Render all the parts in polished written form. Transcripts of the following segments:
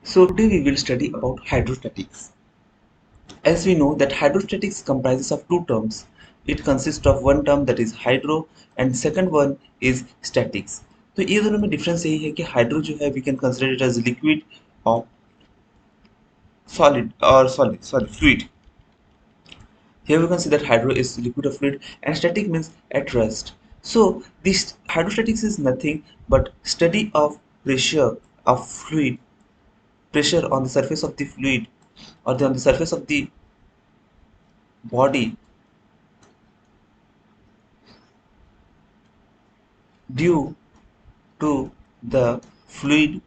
So today we will study about hydrostatics. As we know that hydrostatics comprises of two terms. It consists of one term that is hydro and second one is statics. तो ये दोनों में difference यही है कि hydro जो है we can consider it as liquid or solid fluid. Here we can see that hydro is liquid or fluid and static means at rest. So this hydrostatics is nothing but study of pressure of fluid, pressure on the surface of the fluid or on the surface of the body due to the fluid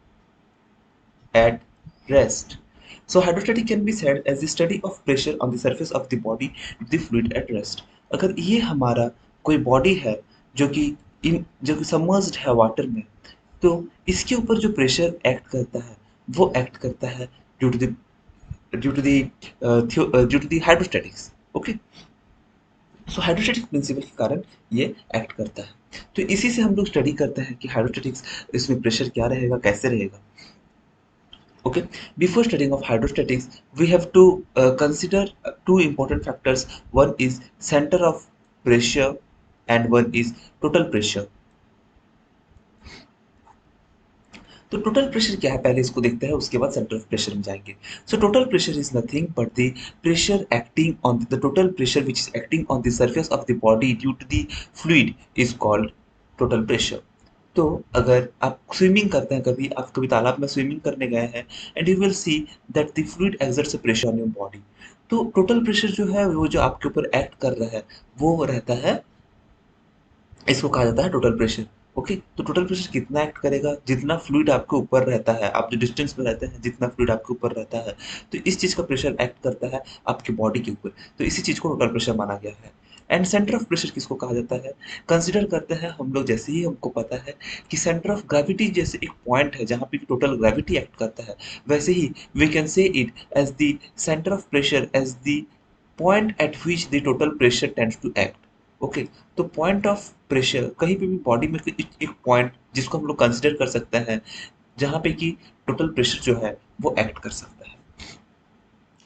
at rest. So hydrostatic can be said as the study of pressure on the surface of the body with the fluid at rest. अगर ये हमारा कोई body है जो कि submerged है water में, तो इसके ऊपर जो प्रेशर एक्ट करता है वो एक्ट करता है due to the due to the hydrostatics. Okay, so hydrostatic principle के कारण ये एक्ट करता है. तो इसी से हम लोग स्टडी करते हैं कि हाइड्रोस्टैटिक्स इसमें प्रेशर क्या रहेगा, कैसे रहेगा. Okay, before studying of hydrostatics, we have to consider two important factors. One is center of pressure and one is total pressure. तो टोटल प्रेशर क्या है पहले इसको देखते हैं, उसके बाद सेंटर ऑफ प्रेशर में जाएंगे. So total pressure is nothing but the pressure acting on the total pressure which is acting on the surface of the body due to the fluid is called total pressure. तो अगर आप swimming करते हैं, कभी आप कभी तालाब में स्विमिंग करने गए हैं and you will see that the fluid exerts a pressure on your body. तो टोटल प्रेशर जो है वो जो आपके ऊपर एक्ट कर रहा है वो रहता है, इसको कहा जाता है टोटल प्रेशर. ओके, तो टोटल प्रेशर कितना एक्ट करेगा, जितना फ्लूइड आपके ऊपर रहता है, आप जो डिस्टेंस में रहते हैं जितना फ्लूइड आपके ऊपर रहता है, तो इस चीज का प्रेशर एक्ट करता है आपके बॉडी के ऊपर. तो इसी चीज को टोटल प्रेशर माना गया है. एंड सेंटर ऑफ प्रेशर किसको कहा जाता है, कंसिडर करते हैं हम लोग. जैसे ही हमको पता है कि सेंटर ऑफ ग्रेविटी जैसे एक पॉइंट है जहाँ पे टोटल ग्रेविटी एक्ट करता है, वैसे ही we can say it as the centre of pressure as the point at which the total pressure tends to act. Okay, तो पॉइंट ऑफ प्रेशर कहीं पे भी बॉडी में एक पॉइंट जिसको हम लोग कंसिडर कर सकते हैं जहाँ पे कि टोटल प्रेशर जो है वो एक्ट कर सकता है.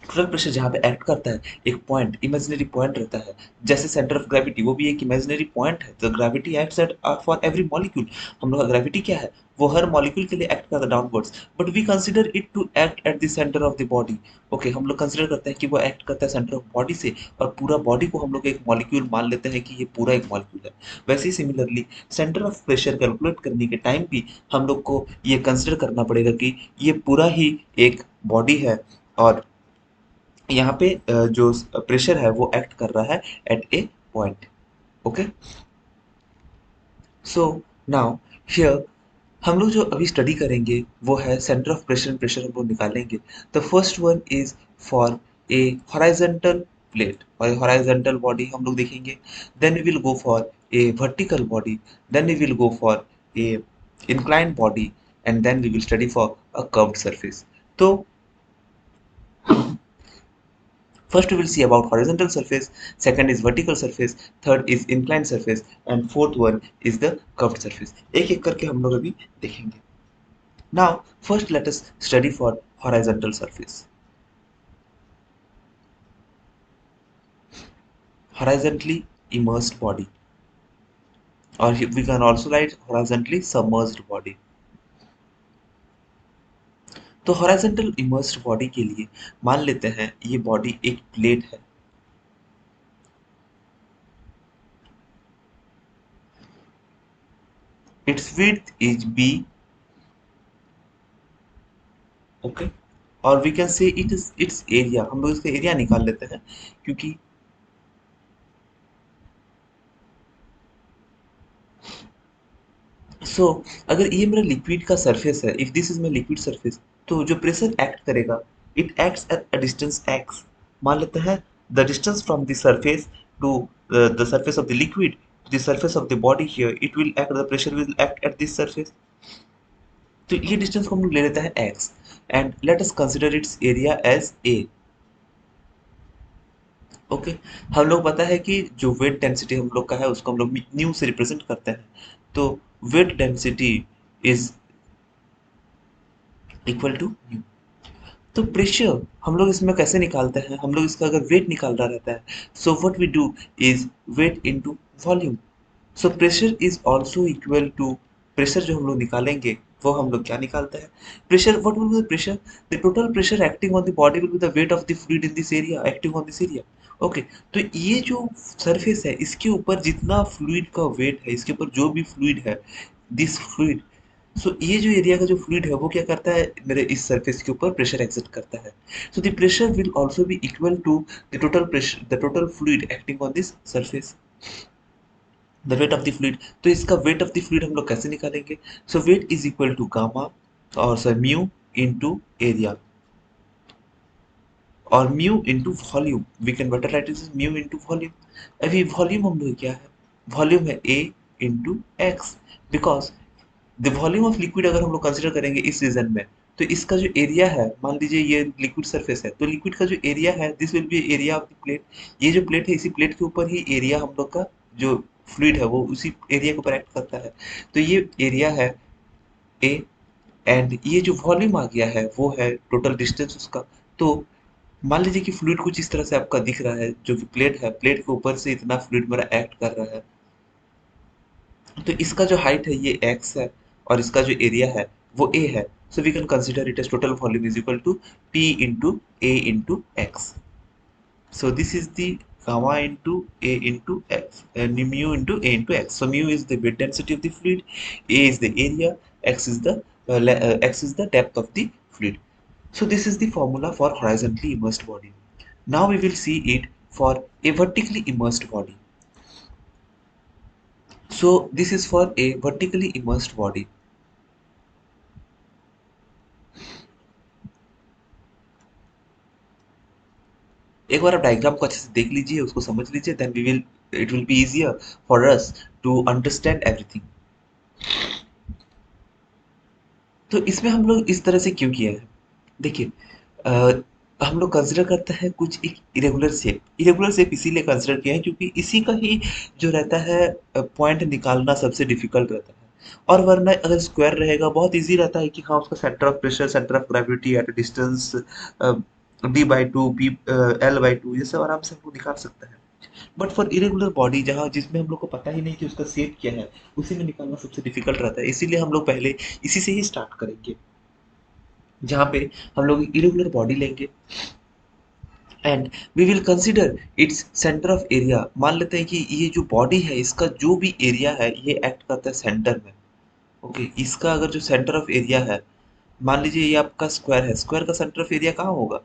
टोटल प्रेशर जहाँ पे एक्ट करता है एक पॉइंट, इमेजिनरी पॉइंट रहता है. जैसे सेंटर ऑफ ग्रेविटी वो भी एक इमेजिनरी पॉइंट है. तो gravity acts at for every molecule. हम लोग का ग्रेविटी क्या है, वो हर मॉलिक्यूल के लिए एक्ट करता है downwards, but we consider it to act at the centre of the body. Okay, हम लोग कंसिडर करते हैं कि वो एक्ट करता है सेंटर ऑफ बॉडी से, और पूरा बॉडी को हम लोग एक मॉलिक्यूल मान लेते हैं कि ये पूरा एक मॉलिक्यूल है. वैसे ही similarly centre of pressure calculate करने के टाइम भी हम लोग को ये कंसिडर करना पड़ेगा कि ये पूरा ही एक बॉडी है और यहाँ पे जो प्रेशर है वो एक्ट कर रहा है at a point. Okay, so now here हम लोग जो अभी स्टडी करेंगे वो है centre of pressure and pressure हम लोग निकालेंगे. The first one is for a horizontal plate और हॉराइजेंटल बॉडी हम लोग देखेंगे. Then we will go for a vertical body, then we will go for an inclined body and then we will study for a curved surface. तो first we will see about horizontal surface, second is vertical surface, third is inclined surface and fourth one is the curved surface. एक एक करके हम लोग अभी देखेंगे. Now first let us study for horizontal surface. Horizontally immersed body, or we can also write horizontally submerged body. तो horizontal immersed body के लिए मान लेते हैं ये बॉडी एक प्लेट है. its width is b. Okay, और we can say it is its area. हम लोग इसका एरिया निकाल लेते हैं क्योंकि अगर ये मेरा लिक्विड का सरफेस है, if this is my liquid surface, तो जो प्रेशर एक्ट करेगा it acts at a distance x. मान लेते हैं the distance from the surface to the surface of the liquid to the surface of the body here, it will act, the pressure will act at this surface. तो ये distance को हम लोग ले लेते हैं x and let us consider its area as a. Okay, हम लोग पता है कि जो वेट डेंसिटी हम लोग का है उसको हम लोग न्यू से रिप्रेजेंट करते हैं. तो weight density is equal to nu. तो प्रेशर हम लोग इसमें कैसे निकालते हैं, हम लोग इसका अगर वेट निकालना रहता है, so what we do is weight into volume. So pressure is also equal to, pressure जो हम लोग निकालेंगे वो हम लोग क्या निकालते हैं, pressure, what will be the pressure, the total pressure acting on the body will be the weight of the fluid in this area acting on this area. Okay, तो ये जो सरफेस है इसके ऊपर जितना फ्लूइड का वेट है, इसके ऊपर जो भी फ्लूइड है, दिस फ्लूइड, सो ये जो एरिया का जो फ्लूइड है वो क्या करता है, मेरे इस सरफेस के ऊपर प्रेशर एक्सर्ट करता है। So the pressure will also be equal to the total pressure, the total fluid acting on this surface, the weight of the fluid. तो इसका वेट ऑफ द फ्लूइड हम लोग कैसे निकालेंगे, so weight is equal to gamma और sir mu into area, और mu into volume, we can better write is mu into volume. अभी volume हम लोग क्या है, वॉल्यूम है a into x, because the volume of liquid अगर हम लोग कंसिडर करेंगे इस रीजन में, तो इसका जो एरिया है, मान लीजिए ये लिक्विड सरफेस है, तो लिक्विड का जो एरिया है this will be area of the plate. ये जो प्लेट है इसी प्लेट के ऊपर ही एरिया हम लोग का जो फ्लूइड है वो उसी एरिया के ऊपर एक्ट करता है। तो ये एरिया है ए, एंड ये जो वॉल्यूम आ गया है वो है टोटल डिस्टेंस उसका। तो मान लीजिए कि फ्लूइड कुछ इस तरह से आपका दिख रहा है, जो कि प्लेट है, प्लेट के ऊपर से इतना फ्लूइड मेरा एक्ट कर रहा है, तो इसका जो हाइट है ये x है और इसका जो एरिया है वो a है। So we can consider it as total volume is equal to p into a into x. So this is the gamma into a into x and mu into a into x. So mu is the weight density of the fluid, a is the area, x is the x is the depth of the fluid. So this is the formula for horizontally immersed body. Now we will see it for a vertically immersed body. So this is for a vertically immersed body. एक बार आप diagram को अच्छे से देख लीजिए, उसको समझ लीजिए, then we will, it will be easier for us to understand everything. तो इसमें हम लोग इस तरह से क्यों किया है, देखिए, हम लोग कंसिडर करते हैं कुछ एक इरेगुलर शेप, इरेगुलर शेप इसीलिए कंसिडर किया है क्योंकि इसी का ही जो रहता है पॉइंट निकालना सबसे डिफिकल्ट रहता है। और वरना अगर स्क्वायर रहेगा बहुत इजी रहता है कि हाँ उसका centre of pressure, centre of gravity at distance d/2 p l/2, ये सब आराम से हम लोग निकाल सकते हैं। बट फॉर इरेगुलर बॉडी जहाँ जिसमें हम लोग को पता ही नहीं कि उसका शेप क्या है, उसी में निकालना सबसे डिफिकल्ट रहता है, इसीलिए हम लोग पहले इसी से ही स्टार्ट करेंगे, जहाँ पे हम लोग इरेगुलर बॉडी लेंगे and we will consider its centre of area. मान लेते हैं कि ये जो बॉडी है इसका जो भी एरिया है ये एक्ट करता है सेंटर में। ओके, इसका अगर जो सेंटर ऑफ एरिया है, मान लीजिए ये आपका स्क्वायर है, स्क्वायर का सेंटर ऑफ एरिया कहाँ होगा,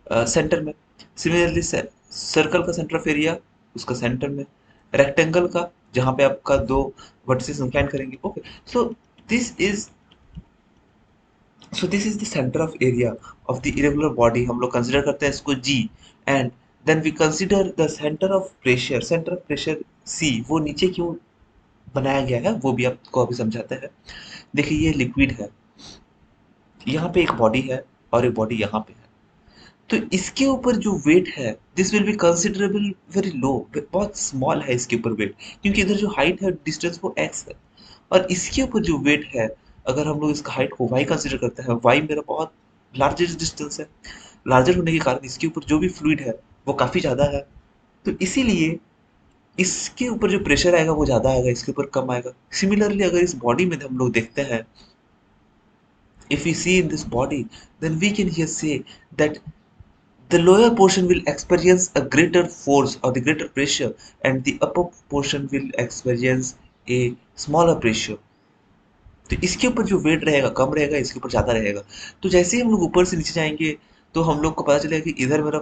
सेंटर में। सिमिलरली सर्कल का सेंटर ऑफ एरिया उसका सेंटर में, रेक्टेंगल का जहाँ पे आपका दो वर्टिसेस इंक्लाइन करेंगे। Okay, so this is, so this is the centre of area of the irregular body, हम लोग कंसिडर करते हैं इसको G. And then we consider the centre of pressure, centre of pressure C, वो नीचे क्यों बनाया गया है वो भी आपको अभी समझाते हैं। देखिए ये लिक्विड है, यहाँ पे एक बॉडी है और एक बॉडी यहाँ पे है, तो इसके ऊपर जो वेट है this will be considerable very low, बहुत स्मॉल है इसके ऊपर वेट, क्योंकि इधर जो हाइट है डिस्टेंस वो एक्स है, और इसके ऊपर जो वेट है, अगर हम लोग इसका हाइट को वाई कंसिडर करते हैं, वाई मेरा बहुत लार्जेस्ट डिस्टेंस है, लार्जर होने के कारण इसके ऊपर जो भी फ्लूइड है वो काफ़ी ज़्यादा है, तो इसीलिए इसके ऊपर जो प्रेशर आएगा वो ज़्यादा आएगा, इसके ऊपर कम आएगा। सिमिलरली अगर इस बॉडी में हम लोग देखते हैं, if we see in this body, then we can here say that the lower portion will experience a greater force or the greater pressure, and the upper portion will experience a smaller pressure. तो इसके ऊपर जो wait रहेगा कम रहेगा, इसके ऊपर ज़्यादा रहेगा। तो जैसे ही हम लोग ऊपर से नीचे जाएंगे तो हम लोग को पता चलेगा कि इधर मेरा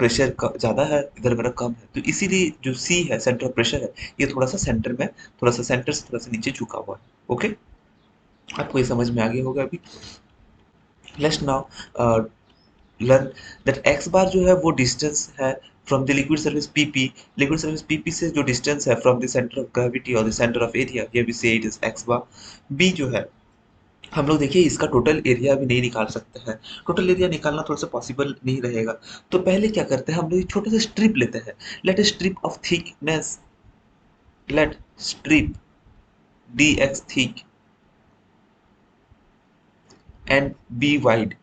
प्रेशर ज़्यादा है, इधर मेरा कम है, तो इसीलिए जो सी है सेंटर ऑफ प्रेशर है, ये थोड़ा सा सेंटर में, थोड़ा सा सेंटर से थोड़ा सा नीचे झुका हुआ है। ओके, आपको ये समझ में आ गया होगा अभी। Let's now learn that x bar जो है वो डिस्टेंस है from the liquid surface PP, liquid surface PP से जो डिस्टेंस है from the centre of gravity और द सेंटर ऑफ एरिया, ये भी say it is x bar. B जो है, हम लोग देखिए इसका टोटल एरिया भी नहीं निकाल सकते हैं, टोटल एरिया निकालना थोड़ा सा पॉसिबल नहीं रहेगा, तो पहले क्या करते हैं हम लोग एक छोटा सा स्ट्रिप लेते हैं, let a strip of thickness, let strip d x thick and b wide.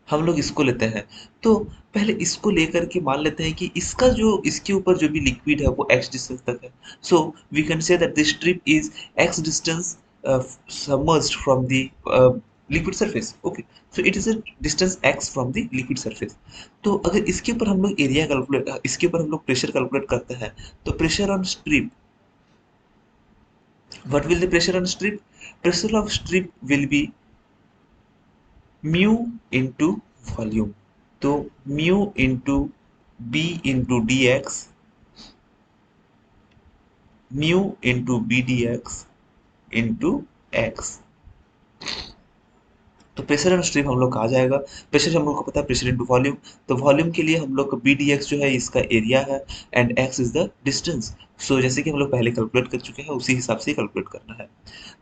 हम लोग इसको लेते हैं। तो पहले इसको लेकर के मान लेते हैं कि इसका जो इसके ऊपर जो भी लिक्विड है वो x डिस्टेंस तक है। So we can say that this strip is x distance submerged from the liquid surface. Okay, so it is a distance x from the liquid surface. तो अगर इसके ऊपर हम लोग एरिया कैलकुलेट, इसके ऊपर हम लोग प्रेशर कैलकुलेट करते हैं, तो pressure on strip, what will the pressure on strip? Pressure of strip will be mu into volume. तो mu into b into dx, mu into b dx into x। तो pressure and stream हम लोग का आ जाएगा। Pressure हम लोग को पता है प्रेशर इनटू वॉल्यूम, तो वॉल्यूम के लिए हम लोग का बी डी एक्स जो है इसका एरिया है and x is the distance. So जैसे कि हम लोग पहले कैलकुलेट कर चुके हैं उसी हिसाब से कैलकुलेट करना है।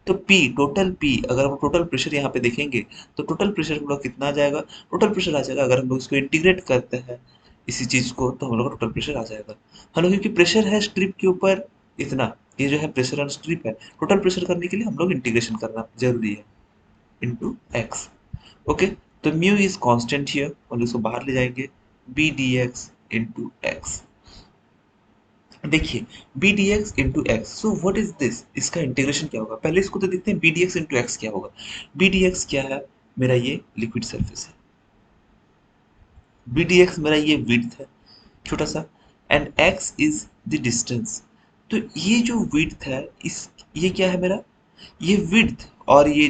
तो P, टोटल P, अगर हम टोटल प्रेशर यहाँ पे देखेंगे तो टोटल प्रेशर हम लोग कितना आ जाएगा? टोटल प्रेशर आ जाएगा, अगर हम लोग इसको इंटीग्रेट करते हैं इसी चीज को, तो हम लोग का टोटल प्रेशर आ जाएगा। हम लोग क्योंकि प्रेशर है स्ट्रिप के ऊपर इतना, ये जो है प्रेशर ऑन स्ट्रिप है, टोटल प्रेशर करने के लिए हम लोग इंटीग्रेशन करना जरूरी है इनटू एक्स। ओके, तो म्यू इज कांस्टेंट हियर, हम लोग इसको बाहर ले जाएंगे, b d x into x. देखिए b d x into x, so what is this, इसका इंटीग्रेशन क्या होगा? पहले इसको तो देखते हैं b d x into x क्या होगा। बी डी एक्स क्या है? मेरा ये लिक्विड सरफेस है, बी डी एक्स मेरा ये विड्थ है छोटा सा, and x is the distance. तो ये जो विड्थ है, इस ये क्या है मेरा? ये विड्थ, और ये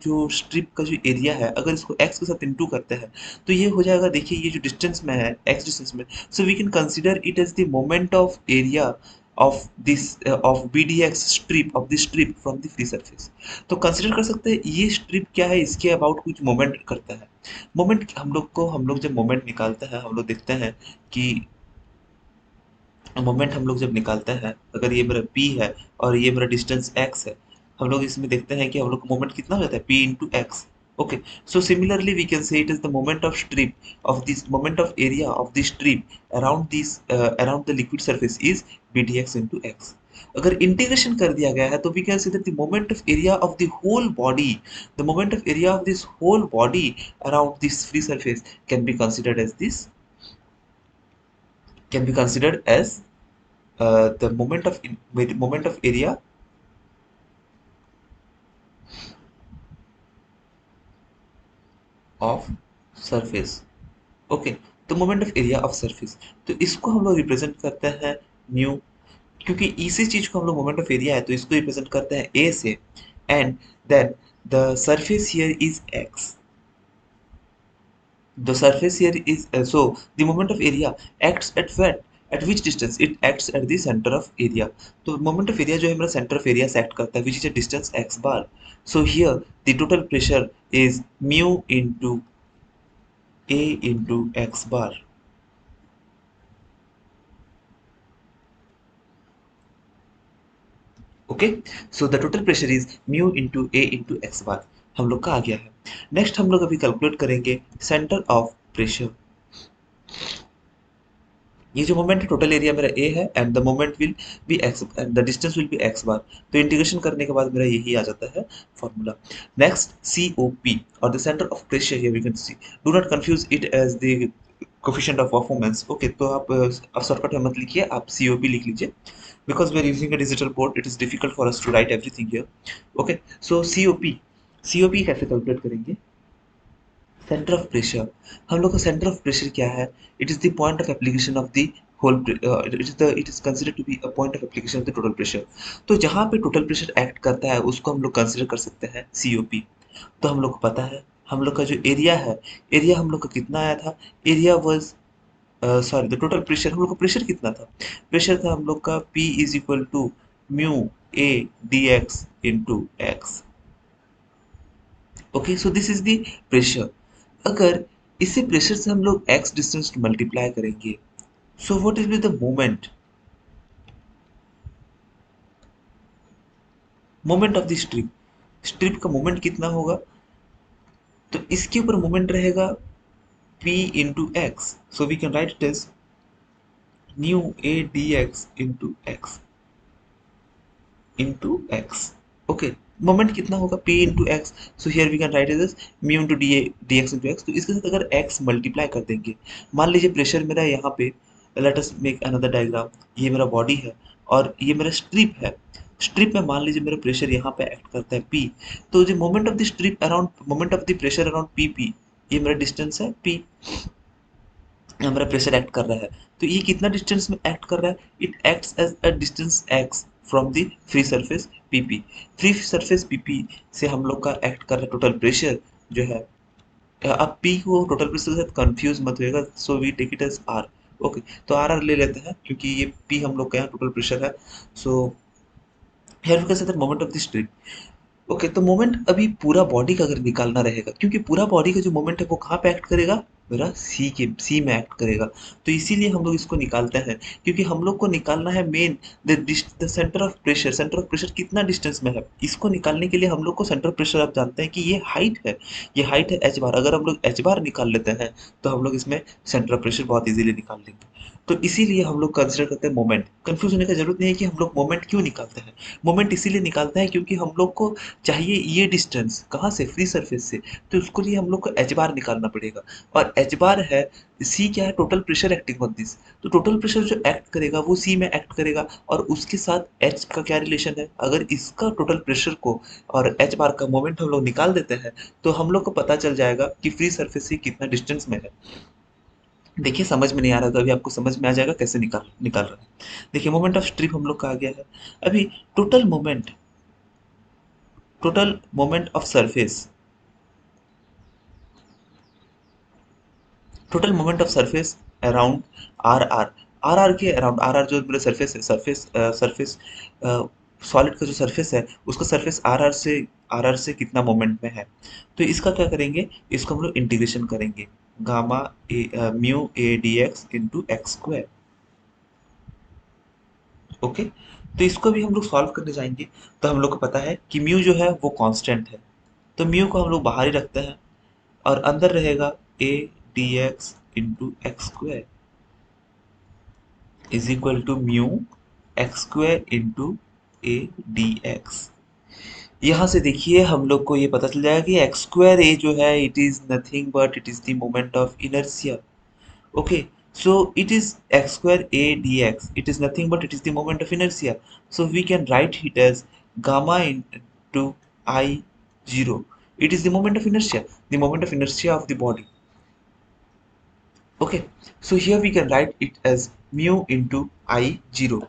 जो स्ट्रिप का जो एरिया है, अगर इसको x के साथ इनटू करते हैं तो ये हो जाएगा। देखिए ये जो डिस्टेंस में है x डिस्टेंस में, so we can consider it as the moment of area of this of b d x strip, of this strip from the free surface. तो कंसीडर कर सकते हैं ये स्ट्रिप क्या है, इसके अबाउट कुछ मोमेंट करता है। मोमेंट हम लोग जब मोमेंट निकालते हैं हम लोग देखते हैं कि मोमेंट हम लोग जब निकालते हैं, अगर ये मेरा p है और ये मेरा डिस्टेंस x है, हम लोग इसमें देखते हैं कि हम लोग का मोमेंट कितना हो जाता है p into x. Okay, so similarly we can say it is the moment of strip of this, moment of area of this strip around this around the liquid surface is b d x into x. अगर integration कर दिया गया है तो we can see that the moment of area of the whole body, the moment of area of this whole body around this free surface can be considered as this, can be considered as the moment of area of surface। Okay, तो moment of area of surface, तो इसको हम लोग represent करते हैं mu, क्योंकि इसी चीज को हम लोग मोमेंट ऑफ एरिया है तो इसको रिप्रेजेंट करते हैं ए से, and then the surface here is x. The surface here is so the moment of area acts at what, at which distance? It acts at the center of area। तो moment of area जो है मेरा center of area से act करता है, which is a distance x bar। So here the total pressure is mu into a into x bar। Okay, so the total pressure is mu into A into x bar, हम लोग का आ गया है। Next हम लोग अभी calculate करेंगे centre of pressure. ये जो मोमेंट है टोटल एरिया मेरा ए है and the moment will be x and the distance will be x bar. तो इंटीग्रेशन करने के बाद मेरा यही आ जाता है formula. Next C O P और the centre of pressure here we can see, do not confuse it as the coefficient of performance. Okay, तो आप शॉर्टकट में मत लिखिए, आप सी ओ पी लिख लीजिए, because we are using a digital board it is difficult for us to write everything here। okay, so COP कैसे calculate करेंगे? सेंटर ऑफ प्रेशर, हम लोग का सेंटर ऑफ प्रेशर क्या है? It is the point of application of the whole, it is considered to be a point of application of the total pressure. तो जहाँ पे टोटल प्रेशर एक्ट करता है उसको हम लोग कंसिडर कर सकते हैं सीओपी। तो हम लोग को पता है हम लोग का जो एरिया है, एरिया हम लोग का कितना आया था? Area was, sorry, the total pressure, हम लोग का प्रेशर कितना था? प्रेशर था हम लोग का P is equal to mu A d x into x. Okay, so this is the pressure. अगर इसी प्रेशर से हम लोग x डिस्टेंस मल्टीप्लाई करेंगे, so what is b the moment, moment of the strip, strip का moment कितना होगा? तो इसके ऊपर मोमेंट रहेगा p into x, so we can write it as mu A d x into x. into x। okay, moment कितना होगा p into x, so here we can write is mu into d x into x. तो इसके साथ अगर x multiply कर देंगे, मान लीजिए प्रेशर मेरा यहाँ पे, let us make another diagram, ये मेरा बॉडी है और ये मेरा स्ट्रिप है। स्ट्रिप में मान लीजिए मेरा प्रेशर यहाँ पे एक्ट करता है p, तो जो moment of the strip around, moment of the pressure around p, ये मेरा डिस्टेंस है p, हमारा प्रेशर एक्ट कर रहा है। तो ये कितना डिस्टेंस में एक्ट कर रहा है, it acts as a distance x from the free surface pp। Free surface pp से हम लोग का एक्ट कर रहा है टोटल प्रेशर जो है, अब p को टोटल प्रेशर के साथ कंफ्यूज मत होएगा, so we take it as r। Okay, तो आर ले लेते हैं क्योंकि ये p हम लोग का यहाँ टोटल प्रेशर है। So here we can say that moment of the strip. Okay, तो मोमेंट अभी पूरा बॉडी का अगर निकालना रहेगा, क्योंकि पूरा बॉडी का जो मोमेंट है वो कहाँ पे एक्ट करेगा, मेरा सी में एक्ट करेगा। तो इसीलिए हम लोग इसको निकालते हैं, क्योंकि हम लोग को निकालना है main the centre of pressure. Centre of pressure कितना डिस्टेंस में है, इसको निकालने के लिए हम लोग को सेंटर ऑफ प्रेशर, आप जानते हैं कि ये हाइट है, ये हाइट है एच बार। अगर हम लोग एच बार निकाल लेते हैं तो हम लोग इसमें सेंटर ऑफ प्रेशर बहुत इजीली निकाल लेंगे। तो इसीलिए हम लोग कंसिडर करते हैं मोमेंट। कंफ्यूज होने का जरूरत नहीं है कि हम लोग मोमेंट क्यों निकालते हैं। मोमेंट इसीलिए निकालते हैं क्योंकि हम लोग को चाहिए ये डिस्टेंस कहाँ से, फ्री सरफेस से, तो उसको लिए हम लोग को एच बार निकालना पड़ेगा। और एच बार है, सी क्या है, total pressure acting on this. तो टोटल प्रेशर जो एक्ट करेगा वो सी में एक्ट करेगा, और उसके साथ एच का क्या रिलेशन है, अगर इसका टोटल प्रेशर को और एच बार का मोमेंट हम लोग निकाल देते हैं तो हम लोग को पता चल जाएगा कि फ्री सरफेस से कितना डिस्टेंस में है। देखिए समझ में नहीं आ रहा था, अभी आपको समझ में आ जाएगा कैसे निकाल निकाल रहा है। देखिए मोमेंट ऑफ स्ट्रिप हम लोग का आ गया है। अभी total moment, total moment of surface, total moment of surface around r r के अराउंड, आर आर जो मेरा सरफेस है, सरफेस सॉलिड का जो सरफेस है उसका सरफेस आर आर से कितना मोमेंट में है। तो इसका क्या करेंगे, इसको हम लोग इंटीग्रेशन करेंगे, gamma mu A d x into x square. Okay, तो इसको भी हम लोग सॉल्व करने जाएंगे। तो हम लोग को पता है कि म्यू जो है वो कांस्टेंट है, तो म्यू को हम लोग बाहर ही रखते हैं और अंदर रहेगा A d x into x square is equal to mu x square into A d x. यहाँ से देखिए हम लोग को ये पता चल जाएगा कि एक्स स्क्वायर ए जो है it is nothing but it is the moment of inertia. Okay, so it is x square a dx. It is nothing but it is the moment of inertia. So we can write it as gamma into I zero. It is the moment of inertia, the moment of inertia of the body. Okay, so here we can write it as mu into I zero.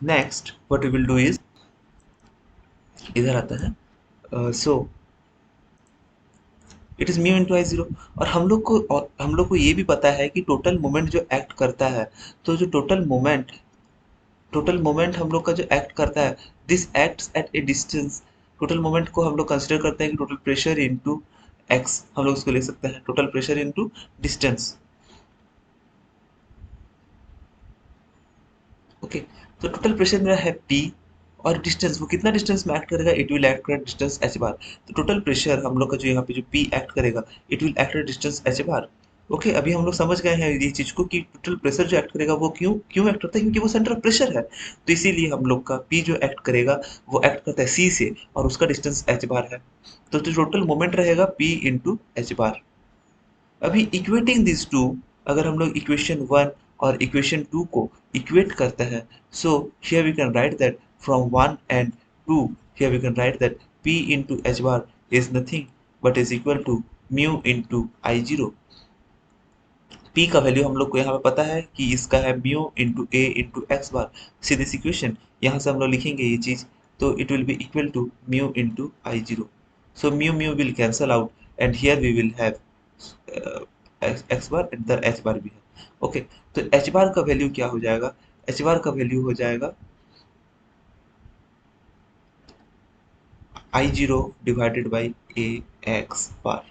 Next, what we will do is इधर आता है, so it is mu into I zero. और हम लोग को ये भी पता है कि टोटल मोमेंट जो एक्ट करता है, तो जो टोटल मोमेंट हम लोग का जो एक्ट करता है, this acts at a distance. Total moment को हम लोग कंसिडर करते हैं कि टोटल प्रेशर इनटू एक्स, हम लोग इसको ले सकते हैं total pressure into distance. Okay, तो टोटल प्रेशर मेरा है पी, और डिस्टेंस वो कितना डिस्टेंस में एक्ट करेगा, इट विल एक्ट कर डिस्टेंस एच बार। तो टोटल प्रेशर हम लोग का जो यहाँ पे जो पी एक्ट करेगा it will act distance H bar. Okay, अभी हम लोग समझ गए हैं ये चीज को कि टोटल प्रेशर जो एक्ट करेगा वो क्यों क्यों एक्ट करता है, क्योंकि वो सेंटर ऑफ प्रेशर है। तो इसीलिए हम लोग का पी जो एक्ट करेगा वो एक्ट करता है सी से, और उसका डिस्टेंस एच बार है। तो जो टोटल मोमेंट रहेगा पी इंटू एच बार। अभी इक्वेटिंग दिस टू, अगर हम लोग इक्वेशन वन और इक्वेशन टू को इक्वेट करते हैं, so here we can write that from one and two, here we can write that p into h bar is nothing but is equal to mu into I zero. p का value हम लोग को यहाँ पे पता है कि इसका है mu into A into x bar. See this equation यहाँ से हम लोग लिखेंगे ये चीज, तो it will be equal to mu into I zero. So mu mu will cancel out and here we will have x bar and इधर h bar भी है। ओके, तो एच बार का वैल्यू क्या हो जाएगा, एच बार का वैल्यू हो जाएगा I zero divided by A x bar.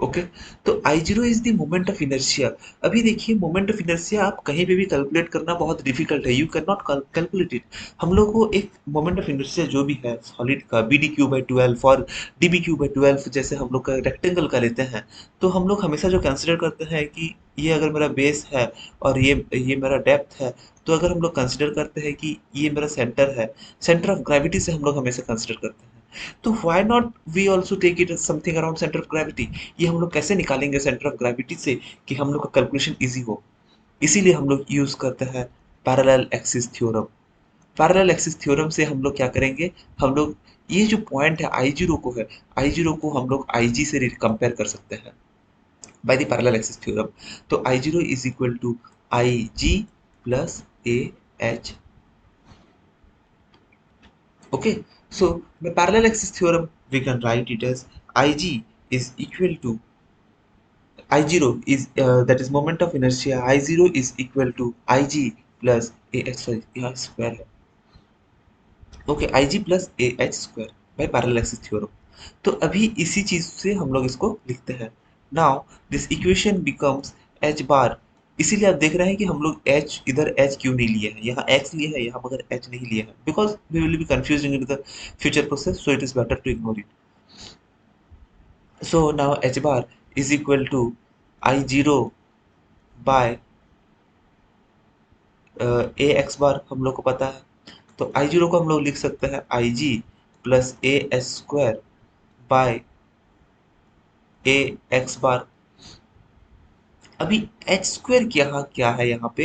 Okay. तो I zero is the moment of inertia. अभी देखिए मोमेंट ऑफ इनर्शिया आप कहीं पे भी कैलकुलेट करना बहुत डिफिकल्ट है, you can not calculate it. हम लोग को एक मोमेंट ऑफ इनर्शिया जो भी है सॉलिड का बी डी क्यू बाई 12 और डी बी क्यू बाई 12 जैसे हम लोग का रेक्टेंगल का लेते हैं, तो हम लोग हमेशा जो कंसिडर करते हैं कि ये अगर मेरा बेस है और ये मेरा डेप्थ है, तो अगर हम लोग कंसिडर करते हैं कि ये मेरा सेंटर है, सेंटर ऑफ ग्रेविटी से हम लोग हमेशा कंसिडर करते हैं, तो why not we also take it something around centre of gravity. ये हम लोग कैसे निकालेंगे सेंटर ऑफ ग्रेविटी से कि हम लोग का कैलकुलेशन इजी हो। इसीलिए हम लोग यूज करते हैं parallel axis theorem. Parallel axis theorem से हम लोग क्या करेंगे, हम लोग ये जो पॉइंट है आई जीरो को है, आई जीरो को हम लोग आई जी से कंपेयर कर सकते हैं by the parallel axis theorem. तो I zero is equal to I G plus a h. Okay, so by parallel axis theorem we can write it as Ig is equal to I0 is that is moment of inertia, I0 is equal to Ig plus AH, sorry यहाँ square है, okay, Ig plus AH square by parallel axis theorem। तो अभी इसी चीज से हम लोग इसको लिखते हैं। Now this equation becomes h bar। इसीलिए आप देख रहे हैं कि हम लोग h इधर h क्यों नहीं लिए हैं, यहाँ x लिए हैं, यहाँ मगर h नहीं लिए हैं, because we will be confusing in the future process, so it is better to ignore it। So now h bar is equal to I0 by a x bar हम लोग को पता है, तो I0 को हम लोग लिख सकते हैं Ig plus A S square by A x bar. अभी एच स्क्वायर क्या है यहाँ पे,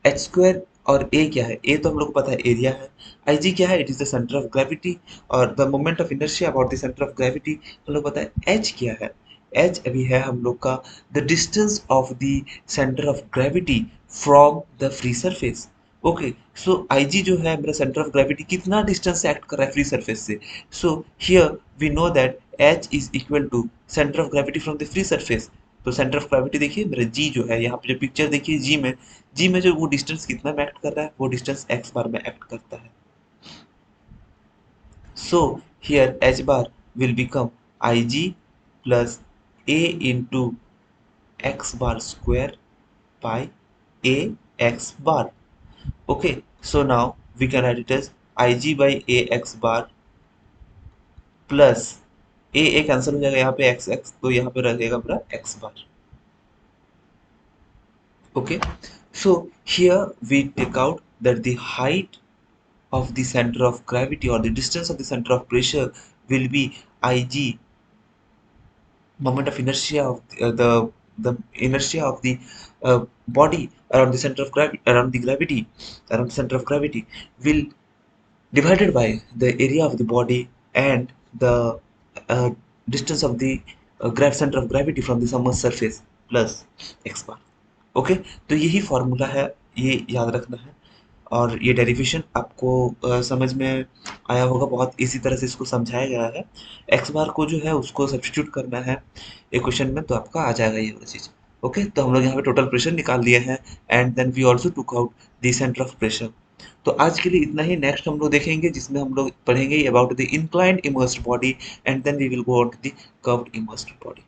एच स्क्वायर और ए क्या है, ए तो हम लोग को पता है एरिया है, आई जी क्या है, it is the centre of gravity, और the moment of inertia about the centre of gravity हम लोग पता है एच क्या है, एच अभी है हम लोग का the distance of the centre of gravity from the free surface. Okay, so I G जो है मेरा सेंटर ऑफ ग्रेविटी कितना डिस्टेंस से एक्ट कर रहा है फ्री सरफेस से, so here we know that H is equal to centre of gravity from the free surface. तो सेंटर ऑफ ग्रेविटी देखिए मेरा जी जो है, यहाँ पे जो पिक्चर देखिए जी में जो वो डिस्टेंस कितना में एक्ट कर रहा है, वो डिस्टेंस एक्स बार में एक्ट करता है। So here h bar will become I G plus A into x bar square by A x bar. Okay, so now we can write it as I G by A x bar plus A cancel हो जाएगा यहाँ पे x x, तो यहाँ पे रहेगा मेरा x bar. Okay, so here we take out that the height of the center of gravity or the distance of the center of pressure will be Ig, moment of inertia of the inertia of the body around the center of gravity, around the center of gravity will divided by the area of the body and the uh, distance of the center of gravity from the submerged surface plus x bar। Okay, तो यही formula है, ये याद रखना है। और ये derivation आपको समझ में आया होगा, बहुत इसी तरह से इसको समझाया गया है। एक्स बार को जो है उसको सब्स्टिट्यूट करना है इक्वेशन में, तो आपका आ जाएगा ये वाला चीज़। ओके, तो हम लोग यहाँ पे टोटल प्रेशर निकाल लिए हैं and then we also took out the centre of pressure. तो आज के लिए इतना ही, नेक्स्ट हम लोग देखेंगे जिसमें हम लोग पढ़ेंगे about the inclined immersed body and then we will go on to the curved immersed body.